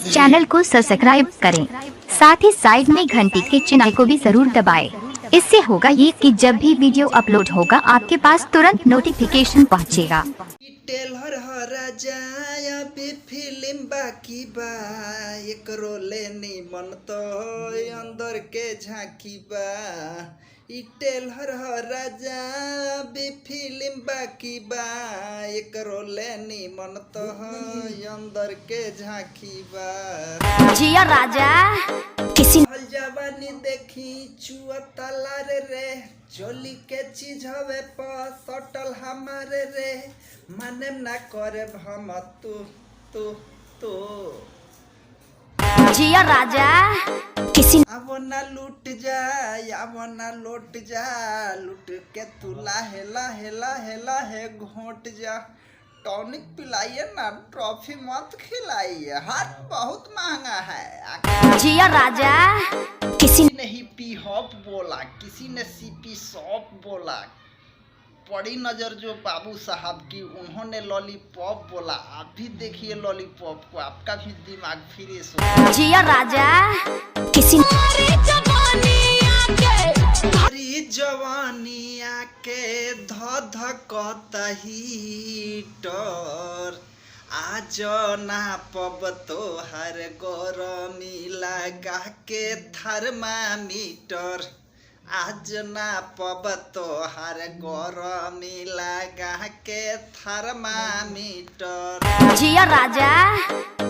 Channel को subscribe करें, साथ ही साइड में घंटी के चिन्ह को भी जरूर दबाएं। इससे होगा ये कि जब भी वीडियो अपलोड होगा आपके पास तुरंत नोटिफिकेशन पहुंचेगा। टेलर हरा जाया भी फिल्म बाकी बा एकरो लेनी मन तो अंदर के झांकी बा ई टेलर हरा जा भी फिल्म बाकी बा एकरो लेनी मन तो अंदर के झांकी बा जिया राजा किसी जवानी देखी चुआ तलार रे चोली के चीज हवे सटल हमारे रे माने ना करे हम तू तू तू जिया राजा किसी अब ना लूट जा अब ना लूट जा लूट के तू लाहे लाहे लाहे लाहे घोट जा टॉनिक पिलाइए ना ट्रॉफी मत खिलाइए हाथ बहुत महंगा है। जिया राजा किसी ने हिप्पी हॉप बोला किसी ने सीपी सॉप बोला पड़ी नजर जो बाबू साहब की उन्होंने लॉलीपॉप बोला। आप भी देखिए लॉलीपॉप को आपका भी दिमाग फ्रेश हो। जिया राजा किसी जवानिया के धधकता हीटर आज ना पब तो हर गरमी लगा के थर्मामीटर आज ना पब तो हर गरमी लगा के थर्मामीटर। जिया राजा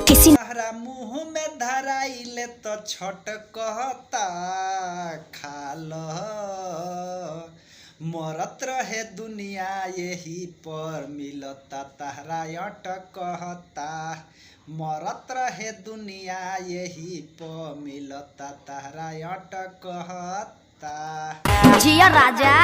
किसी हरा मुंह में धराइले तो छट कहता खाल मरत रहे दुनिया यही पर मिलता तहरा अटक कहता मरत रहे दुनिया यही पर मिलता तहरा अटक कहता। जिया राजा